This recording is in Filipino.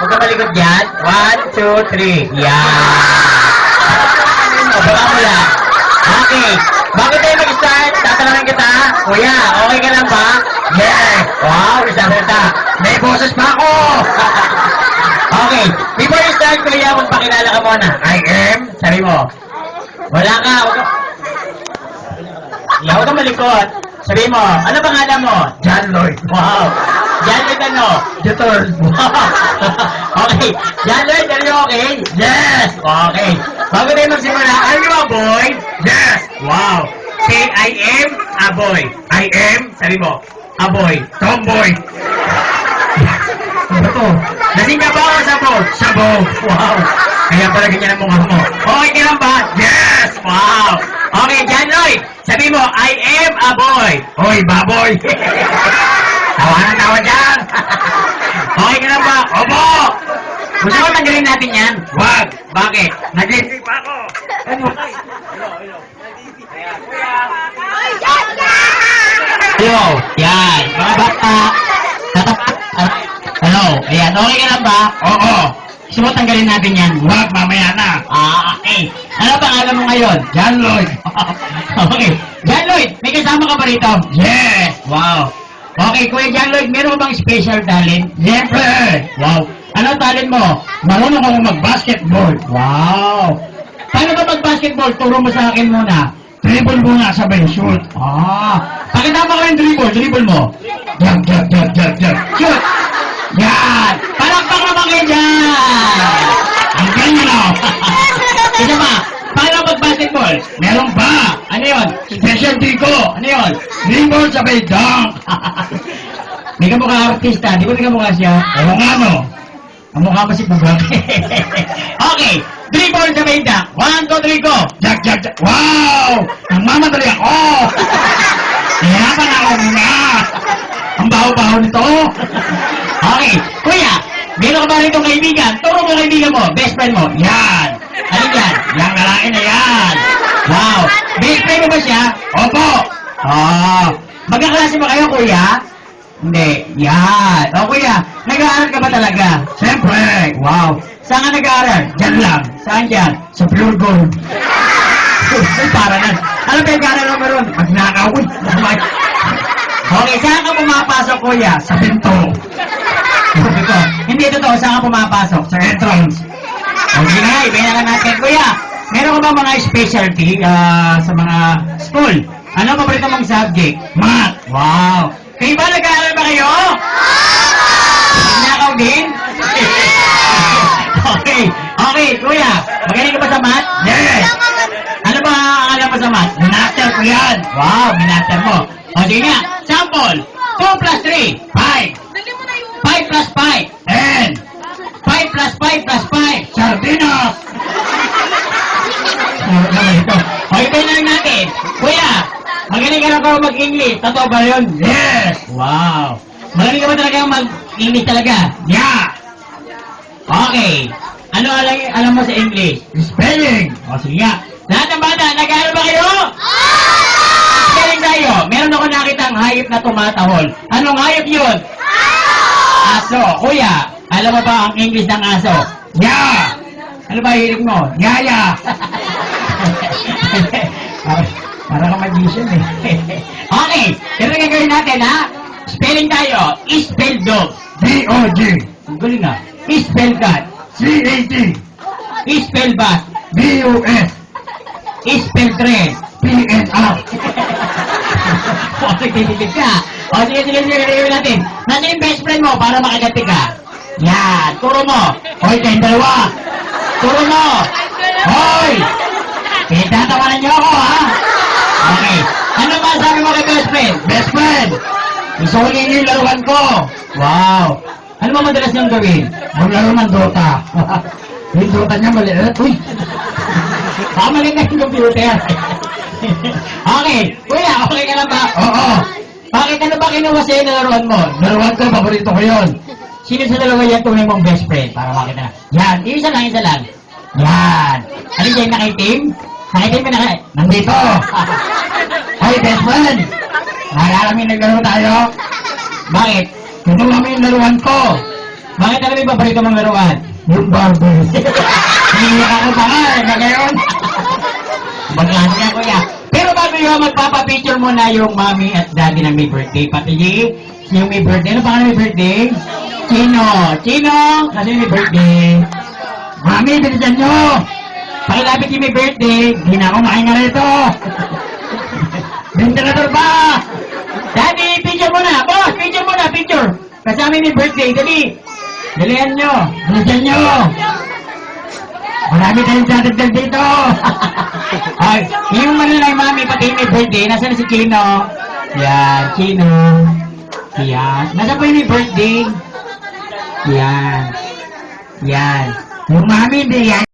Huwag ka malikot dyan. 1, 2, 3. Yan. Baka mo lang. Okay. Bago tayo mag-start, tatanungin kita. Kuya, okay ka lang ba? Yes. Wow, isa-isa. May boses pa ako. Okay. Before you start, kuya, magpakilala ka muna. I am. Sabi mo. Wala ka. Huwag ka malikot. Sabi mo, ano pangalan mo? John Lloyd. Wow. John Lloyd ano? Jeter. Wow. Okay. John Lloyd, are you okay? Yes. Okay. Bago tayo magsimula, are you a boy? Yes. Wow. Say, I am a boy. I am, sabi mo, a boy. Tomboy. Ano to? Lasing ka ba o sabog? Sabog. Wow. Kaya pala ganyan ang mukha mo. Okay ka lang ba? Yes. Wow. Okay, John Lloyd. Sabi mo, I am a boy. Hoy, baboy. Tawa na tawa dyan. Okay ka lang ba? Opo. Gusto ko tanggalin natin yan? Wag. Bakit? Nag-isip ako. Ano? Hello. Yan. Mga bata. Tatapat. Hello. Ayan. Okay ka lang ba? Oo. Gusto mo tanggalin natin yan? Wag. Mamaya na. Okay. Ano pangalan mo ngayon? John Lloyd. Okay. John Lloyd, may kasama ka ba rito? Yes. Wow. Okay, Kuya John Lloyd, meron bang special talent? Siyempre. Wow. Ano talent mo? Marunong ako mag-basketball. Wow. Paano ba mag-basketball? Turo mo sa akin muna. Dribble muna, sabay shoot. Pakita mo ko yung dribble. Dribble mo. Jump, jump, jump, jump, jump. Shoot. Yan. Palakpak naman kayo dyan. Ang ganyan o. Isa pa. Paano mag-basketball? Meron ba? Ano yun? Specialty ko. Ano yun? Dribble sabay dunk. May kamukha artista. Di ba may kamukha siya? Ewan nga no. Ang mukha mo si Pugak. Okay. Dribble sabay dunk. 1, 2, 3, go. Jack, jack, jack. Wow! Nagmamadali ako. Kaya pa na ako muna. Ang baho-baho nito. Okay. Kuya, meron ka ba rin itong kaibigan? Turo mo kaibigan mo. Best friend mo. Yan. Ano yan? Yang lalaki na yan. Wow. Best friend mo ba siya? Opo. Magkaklase ba kayo, kuya? Hindi. Yan. O, kuya, nag-aaral ka ba talaga? Siyempre. Wow. Saan ka nag-aaral? Diyan lang. Saan dyan? Sa Pure Gold. Para na. Ano ba yung aaral mo ron? Magnakaw. Okay, saan ka pumapasok, kuya? Sa pinto. Ito. Hindi totoo. Saan ka pumapasok? Sa entrance. Okay na, ibigay na lang natin. Kuya, meron ka ba mga specialty sa mga school? Ano paborito mong subject? Math. Wow. Kayo ba nag-aaral ba kayo? Magnakaw din? Okay. Okay, kuya. Magaling ka ba sa math? Yes. Ano ba alam mo sa math? Minaster ko yan. Wow, minaster mo. O, sige nga. Sample. 2 plus 3. 5. 5 plus 5. 10. 5 plus 5 plus 5. Sardinas. Okay, tayo na lang natin. Kuya, magaling ka na ba mag-English? Totoo ba yun? Yes. Wow. Magaling ka ba talaga mag-English talaga? Yeah. Okay. Ano alam mo sa English? Spelling. O, sige nga. Lahat ng bata, nag-aaral ba kayo? Spelling tayo. Meron ako nakitang hayop na tumatahol. Anong hayop yun? Aso. Kuya, Alam mo ba ang English ng aso? Ya! Ano ba hilig mo? Yaya! para ka magician eh. Okay, ito na gagawin natin ha. Spelling tayo. Spell dog. D-O-G. Ang galing ha. Spell cat. C-A-T. Spell bat. B-U-S. Spell train. P-N-R. Okay, titigil ka. O, sige, gagawin natin. Nasaan yung best friend mo para makaganti ka? Yan, turo mo. Hoy, kayong dalawa. Turo mo. Hoy! Pinagtatawanan niyo ako, ha? Okay. Ano ba sabi mo kay best friend? Best friend! Isuli niyo yung laruan ko. Wow. Ano ba madalas niyong gawin? Maglaro ng Dota. Yung Dota niya maliit. Uy! Mali na yung computer. Okay. Kuya, okay ka lang ba? Oo. Bakit ano ba kinuha sa'yo na laruan mo? Laruan ko, paborito ko yun. Sino sa dalawa yan tunay mong best friend? Para makita na. Yan. Isa lang, isa lang. Yan. Ano dyan, nakitim? Nakitim na nandito. Hoy, best friend. Naalala mo yung naglaro tayo? Bakit? Kinuha mo yung laruan ko. Bakit alam mo yung paborito mong laruan? Yung Barbie. Hindi ako ba nga ngayon? Baglasa ka, kuya. Pero bago yun, magpapapicture mo na yung mommy at daddy na may birthday. Pati yung may birthday. Ano pangalan may birthday? Chino. Chino! Kasi may birthday. Mami, bilisan nyo! Pakilapit yung may birthday. Hindi na ako makahinga rito. Ventilator pa! Daddy, picture mo na! Boss, picture mo na, picture! Kasama may birthday, dali! Dalihan nyo! Bilisan nyo! Marami tayong dadagdag dito! Ay, yung mananay mami, pati may birthday, nasaan na si Chino? Yan, Chino. Yan. Nasaan po yung may birthday? Yan. Yan. Yung mami, hindi yan.